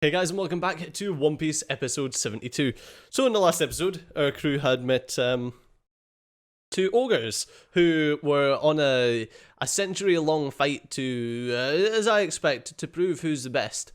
Hey guys, and welcome back to One Piece episode 72. So in the last episode, our crew had met two ogres who were on a century-long fight to, as I expect, to prove who's the best.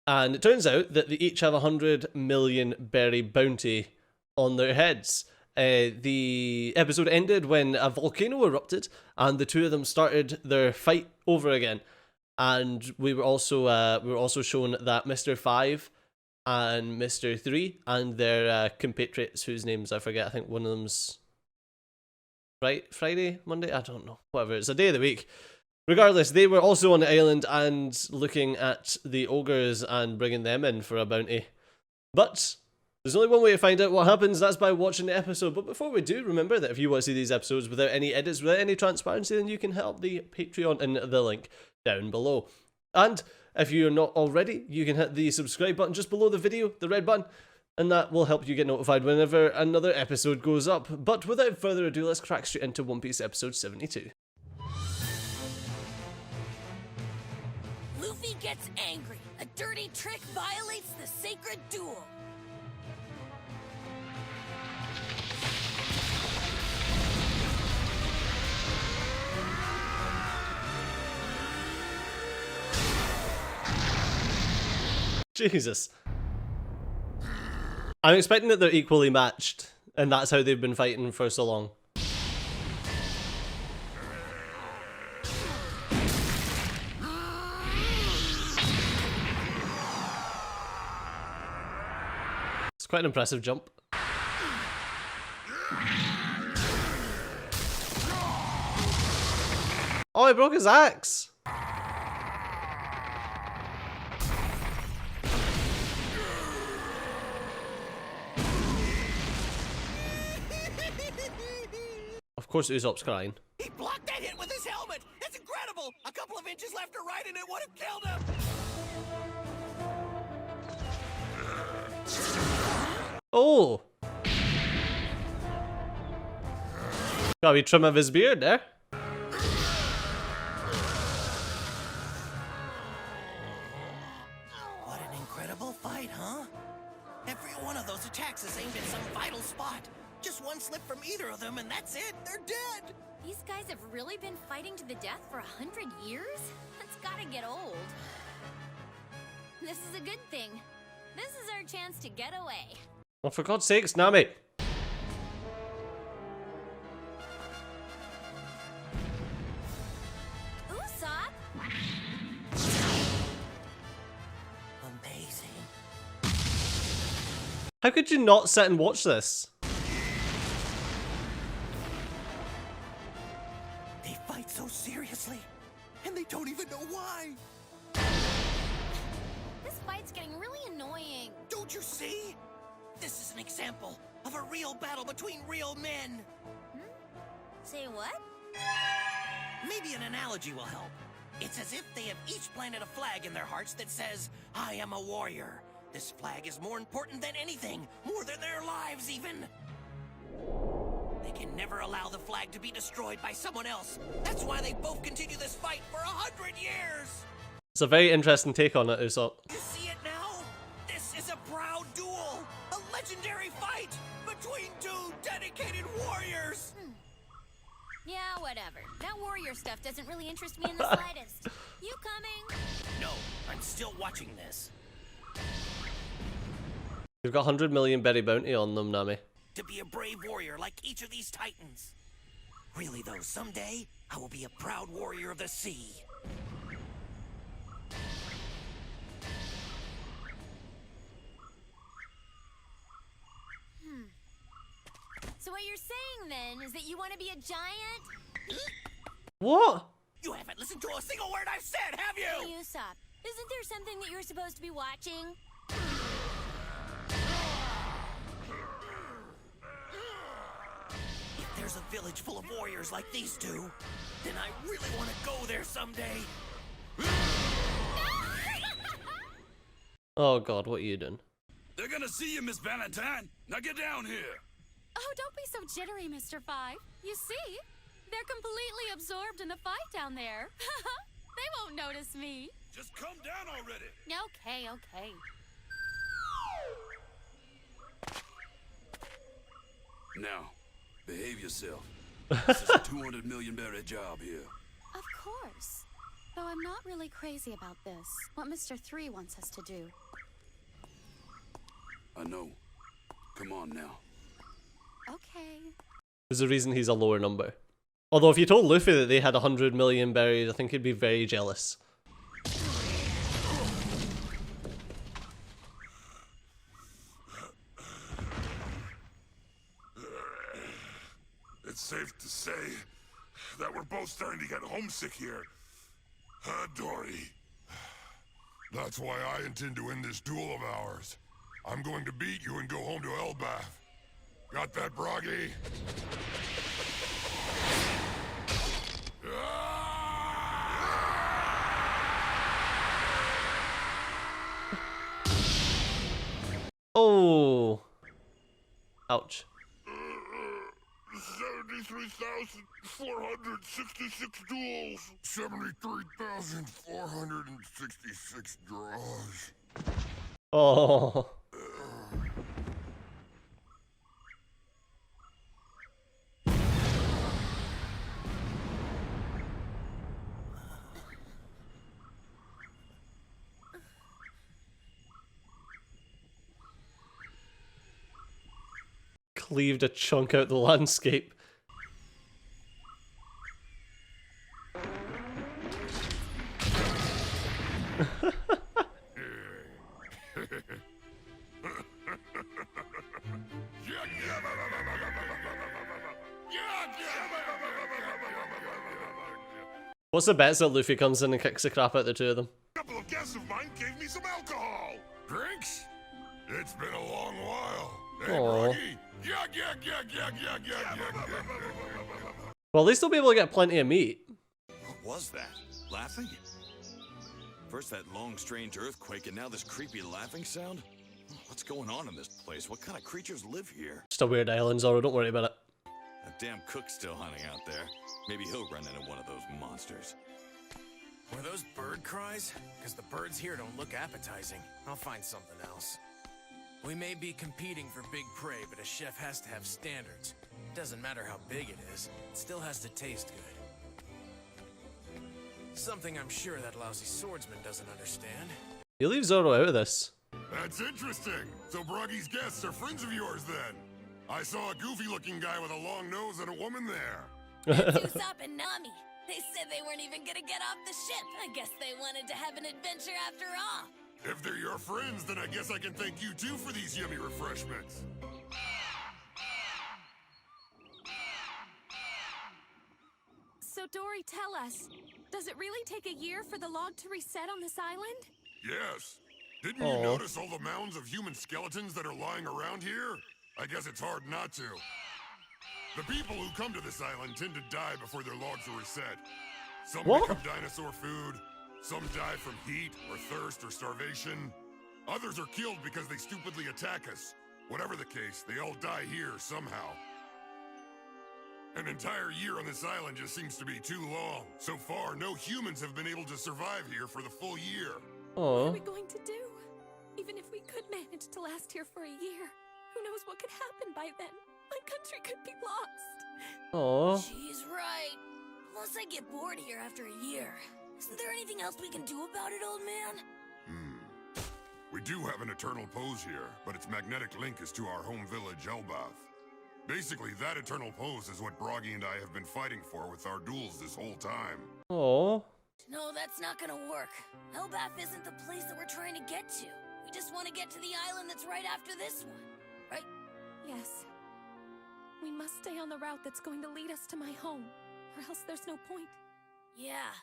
And it turns out that they each have 100 million berry bounty on their heads. The episode ended when a volcano erupted and the two of them started their fight over again. And we were also shown that Mr. 5 and Mr. 3 and their compatriots, whose names I forget. I think one of them's Friday, Monday, I don't know, whatever, it's a day of the week. Regardless, they were also on the island and looking at the ogres and bringing them in for a bounty. But there's only one way to find out what happens, that's by watching the episode. But before we do, remember that if you want to see these episodes without any edits, without any transparency, then you can help the Patreon in the link down below. And if you're not already, you can hit the subscribe button just below the video, the red button, and that will help you get notified whenever another episode goes up. But without further ado, let's crack straight into One Piece episode 72. Luffy gets angry. A dirty trick violates the sacred duel. Jesus. I'm expecting that they're equally matched, and that's how they've been fighting for so long. It's quite an impressive jump. Oh, he broke his axe! Of course Usopp's crying. He blocked that hit with his helmet! That's incredible! A couple of inches left or right and it would have killed him! Oh! Got a wee trim of his beard there. What an incredible fight, huh? Every one of those attacks is aimed at some vital spot. Just one slip from either of them and that's it! They're dead! These guys have really been fighting to the death for 100 years? That's gotta get old. This is a good thing. This is our chance to get away. Oh, for God's sakes, Nami! Usopp? Amazing. How could you not sit and watch this? They fight so seriously, and they don't even know why! This fight's getting really annoying. Don't you see? This is an example of a real battle between real men! Say what? Maybe an analogy will help. It's as if they have each planted a flag in their hearts that says, I am a warrior. This flag is more important than anything, more than their lives even. They can never allow the flag to be destroyed by someone else. That's why they both continue this fight for 100 years. It's a very interesting take on it, Usopp. You see it now? This is a proud duel, a legendary fight between two dedicated warriors. Yeah, whatever. That warrior stuff doesn't really interest me in the slightest. You coming? No, I'm still watching this. You've got 100 million berry bounty on them, Nami. To be a brave warrior like each of these titans. Really though, someday, I will be a proud warrior of the sea. So what you're saying then is that you want to be a giant? What? You haven't listened to a single word I've said, have Hey, you? Usopp, isn't there something that you're supposed to be watching? If there's a village full of warriors like these two, then I really want to go there someday. Oh God, what are you doing? They're gonna see you, Miss Valentine. Now get down here. Oh, don't be so jittery, Mr. 5. You see, they're completely absorbed in the fight down there. They won't notice me. Just come down already. Okay, okay. Now, behave yourself. This is a 200 million berry job here. Of course. Though I'm not really crazy about this. What Mr. 3 wants us to do. I know. Come on now. Okay. There's a reason he's a lower number. Although if you told Luffy that they had 100 million berries, I think he'd be very jealous. It's safe to say that we're both starting to get homesick here. Huh, Dory? That's why I intend to end this duel of ours. I'm going to beat you and go home to Elbath. Got that, Broggy? Oh. Ouch. 73,466 duels. 73,466 draws. Oh. Cleaved a chunk out the landscape. What's the bets that Luffy comes in and kicks the crap out of the two of them? A couple of guests of mine gave me some alcohol. Drinks? It's been a long while. Hey, Aw. Broggy. Well, at least they'll be able to get plenty of meat. What was that? Laughing? First that long, strange earthquake, and now this creepy laughing sound? What's going on in this place? What kind of creatures live here? Just a weird island, Zoro, don't worry about it. That damn cook's still hunting out there. Maybe he'll run into one of those monsters. Were those bird cries? Because the birds here don't look appetizing. I'll find something else. We may be competing for big prey, but a chef has to have standards. Doesn't matter how big it is, it still has to taste good. Something I'm sure that lousy swordsman doesn't understand. You leave Zoro out of this. That's interesting. So Broggy's guests are friends of yours then? I saw a goofy-looking guy with a long nose and a woman there. Usopp and Nami. They said they weren't even gonna get off the ship. I guess they wanted to have an adventure after all. If they're your friends, then I guess I can thank you too for these yummy refreshments. So Dory, tell us, does it really take a year for the log to reset on this island? Yes. Didn't Aw. you notice all the mounds of human skeletons that are lying around here? I guess it's hard not to. The people who come to this island tend to die before their logs are reset. Some What? become dinosaur food, some die from heat or thirst or starvation. Others are killed because they stupidly attack us. Whatever the case, they all die here somehow. An entire year on this island just seems to be too long. So far, no humans have been able to survive here for the full year. What are Oh. we going to do? Even if we could manage to last here for a year, who knows what could happen by then? My country could be lost. Oh. She's right. Plus, I get bored here after a year. Isn't there anything else we can do about it, old man? We do have an eternal pose here, but its magnetic link is to our home village, Elbath. Basically, that eternal pose is what Broggy and I have been fighting for with our duels this whole time. Oh. No, that's not gonna work. Elbath isn't the place that we're trying to get to. We just want to get to the island that's right after this one, right? Yes. We must stay on the route that's going to lead us to my home, or else there's no point. Yeah.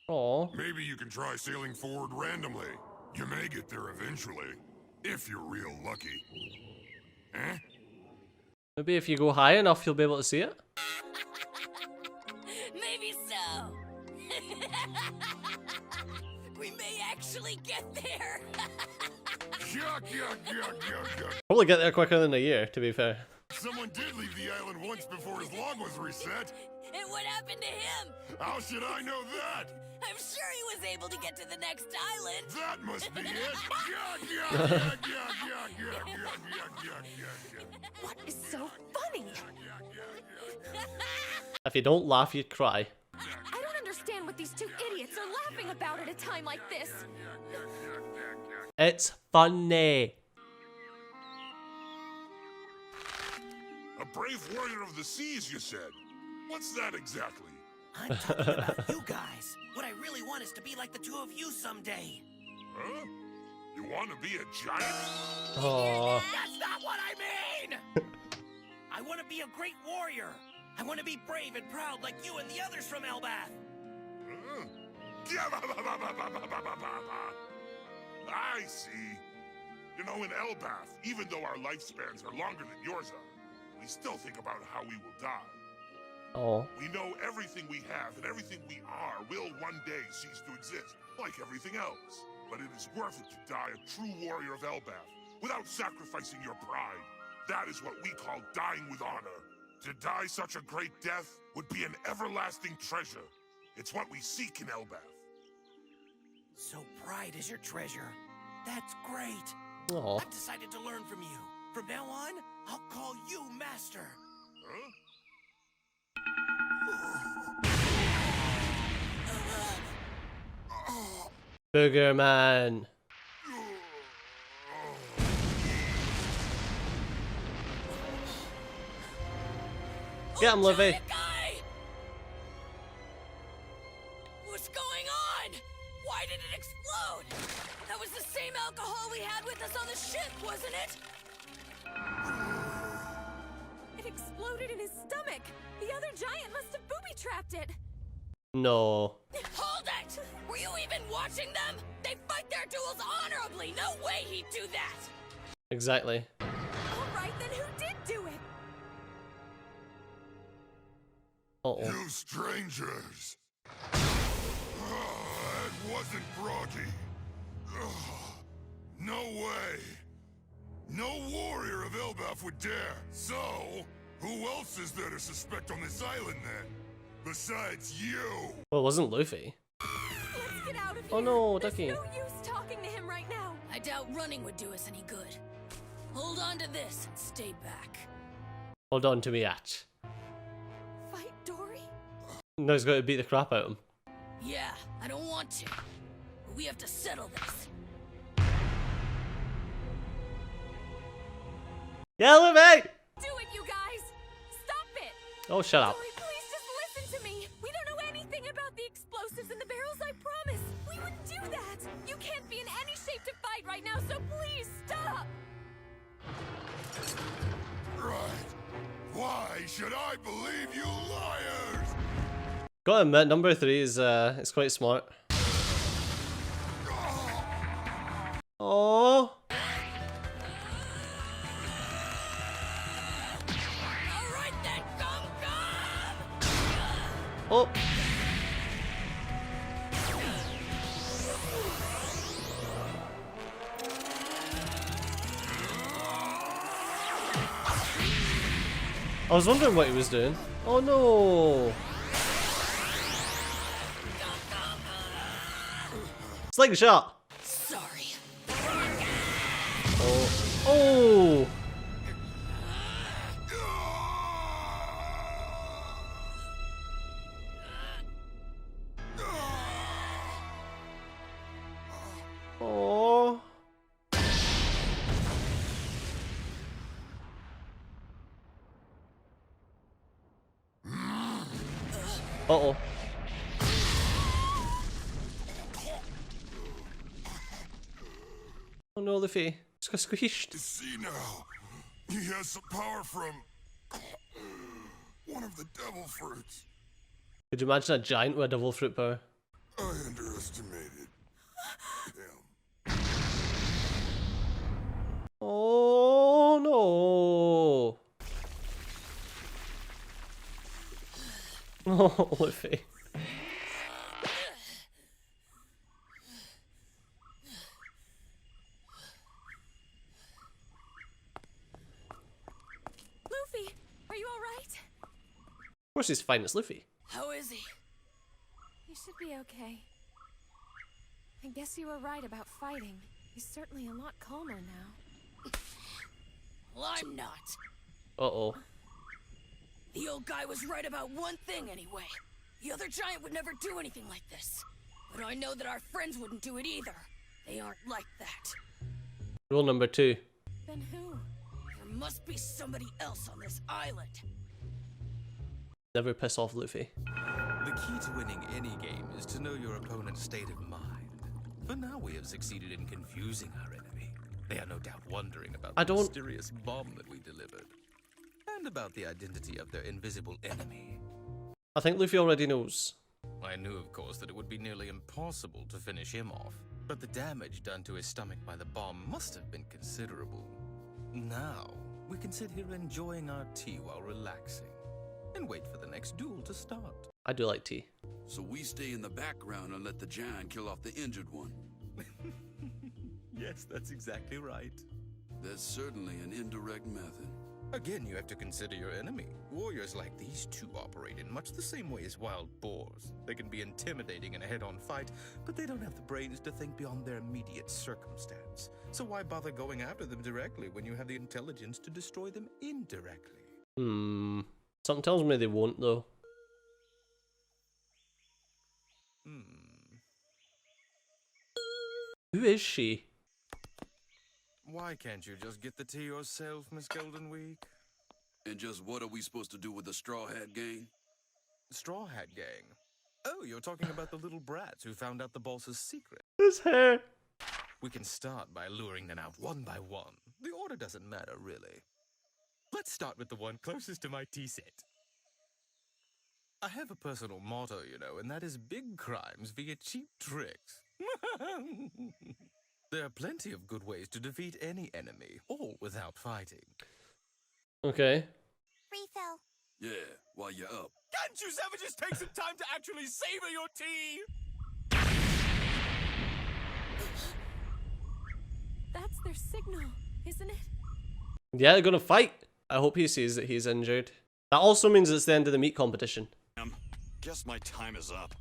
Oh. Maybe you can try sailing forward randomly. You may get there eventually, if you're real lucky. Eh? Maybe if you go high enough, you'll be able to see it. Maybe so. We may actually get there. Yuck, yuck, yuck, yuck, yuck. Probably get there quicker than a year, to be fair. Someone did leave the island once before his log was reset. And what happened to him? How should I know that? I'm sure he was able to get to the next island. That must be it. Yuck, yuck, yuck, yuck, yuck, yuck, yuck, yuck, yuck, yuck. What is so funny? If you don't laugh, you'd cry. I don't understand what these two idiots are laughing about at a time like this. It's funny. A brave warrior of the seas, you said. What's that exactly? I'm talking about you guys. What I really want is to be like the two of you someday. Huh? You want to be a giant? Oh, That's not what I mean! I want to be a great warrior. I want to be brave and proud like you and the others from Elbath. Huh? I see. You know, in Elbath, even though our lifespans are longer than yours are, we still think about how we will die. oh. We know everything we have and everything we are will one day cease to exist, like everything else. But it is worth it to die a true warrior of Elbath, without sacrificing your pride. That is what we call dying with honor. To die such a great death would be an everlasting treasure. It's what we seek in Elbath. So pride is your treasure. That's great. Oh. I've decided to learn from you. From now on, I'll call you Master. Huh? Booger Man. Get him, Luffy. Giant guy! What's going on? Why did it explode? That was the same alcohol we had with us on the ship, wasn't it? It exploded in his stomach. The other giant must have booby-trapped it. No. Hold it! Were you even watching them? They fight their duels honorably. No way he'd do that. Exactly. All right, then who did do it? Uh-oh. You strangers! It wasn't Brody. No way! No warrior of Elbaf would dare. So, who else is there to suspect on this island then? Besides you! Well, it wasn't Luffy. Let's get out of here. Oh no, There's Ducky. no use talking to him right now. I doubt running would do us any good. Hold on to this and stay back. Hold on to me, Atch. Fight Dory? No, he's got to beat the crap out of him. Yeah, I don't want to. But we have to settle this. Yeah, Luffy! Do it, you guys! Stop it! Oh, shut up. Dory, please just listen to me. We don't know anything about the explosives in the barrels, I promise. We wouldn't do that. You can't be in any shape to fight right now, so please stop. Right. Why should I believe you liars? Gotta admit, number 3 is it's quite smart. Oh. Alright then, come! Oh. I was wondering what he was doing. Oh no! Slingshot! Sorry. Oh. Oh! Oh. Uh-oh. Oh no, Luffy. Just got squished. See now, he has some power from one of the devil fruits. Could you imagine a giant with a devil fruit power? I underestimated him. Oh no! Oh, Luffy. Luffy, are you all right? course he's fine, it's Luffy. How is he? He should be okay. I guess you were right about fighting. He's certainly a lot calmer now. Well, I'm not. Uh-oh. The old guy was right about one thing anyway. The other giant would never do anything like this. But I know that our friends wouldn't do it either. They aren't like that. Rule number 2. Then who? There must be somebody else on this island. Never piss off Luffy. The key to winning any game is to know your opponent's state of mind. For now we have succeeded in confusing our enemy. They are no doubt wondering about the mysterious bomb that we delivered. And about the identity of their invisible enemy. I think Luffy already knows. I knew, of course, that it would be nearly impossible to finish him off. But the damage done to his stomach by the bomb must have been considerable. Now, we can sit here enjoying our tea while relaxing. And wait for the next duel to start. I do like tea. So we stay in the background and let the giant kill off the injured one. Yes, that's exactly right. That's certainly an indirect method. Again, you have to consider your enemy. Warriors like these two operate in much the same way as wild boars. They can be intimidating in a head-on fight, but they don't have the brains to think beyond their immediate circumstance. So why bother going after them directly when you have the intelligence to destroy them indirectly? Something tells me they won't, though. Who is she? Why can't you just get the tea yourself, Miss Golden Week? And just what are we supposed to do with the Straw Hat Gang? Straw Hat Gang? Oh, you're talking about the little brats who found out the boss's secret. His hair. We can start by luring them out one by one. The order doesn't matter, really. Let's start with the one closest to my tea set. I have a personal motto, you know, and that is big crimes via cheap tricks. There are plenty of good ways to defeat any enemy, all without fighting. Okay. Refill. Yeah, while you're up. Can't you savages take some time to actually savor your tea? That's their signal, isn't it? Yeah, they're gonna fight. I hope he sees that he's injured. That also means it's the end of the meat competition. Guess my time is up.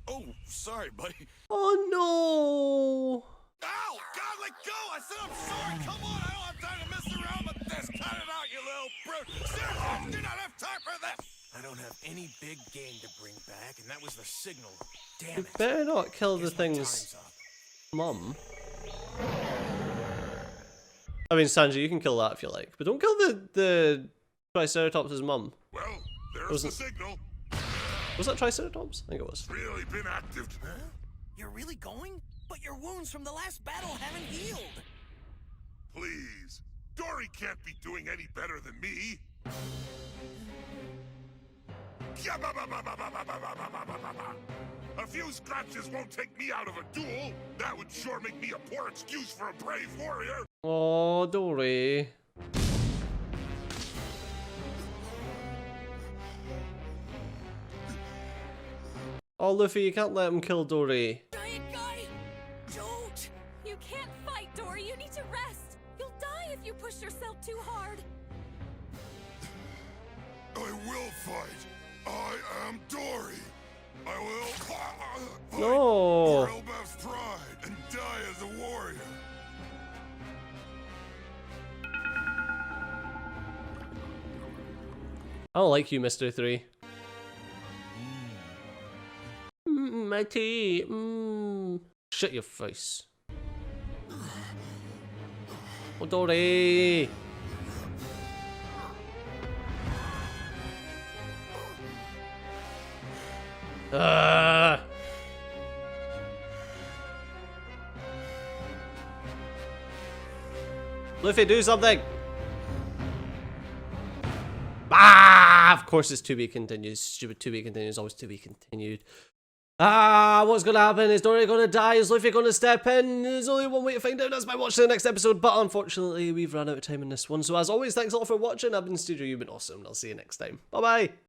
Oh, sorry, buddy. Oh no! Ow! God, let go! I said I'm sorry! Come on! I don't have time to mess around with this! Cut it out, you little brute! Seriously, I do not have time for this! I don't have any big game to bring back, and that was the signal. Damn You it. better not kill the Guess my thing's time's up. mum. I mean, Sanji, you can kill that if you like, but don't kill the Triceratops' mum. Well, there's Wasn't- the signal. Was that Triceratops? I think it was. Really been active. Huh? You're really going? But your wounds from the last battle haven't healed. Please. Dory can't be doing any better than me. A few scratches won't take me out of a duel. That would sure make me a poor excuse for a brave warrior. Oh, Dory. Oh, Luffy, you can't let him kill Dory. Giant guy, don't. You can't fight, Dory. You need to rest. You'll die if you push yourself too hard. I will fight. I am Dory. I will fight No. for Elbaf's pride and die as a warrior. I don't like you, Mr. 3. My tea. Shut your face. Oh, Dory. Luffy, do something. Of course it's to be continued. Stupid to be continued, always to be continued. What's gonna happen? Is Dory gonna die? Is Luffy gonna step in? There's only one way to find out, that's by watching the next episode, but unfortunately we've run out of time in this one. So as always, thanks a lot for watching. I've been Studio, you've been awesome, and I'll see you next time. Bye bye!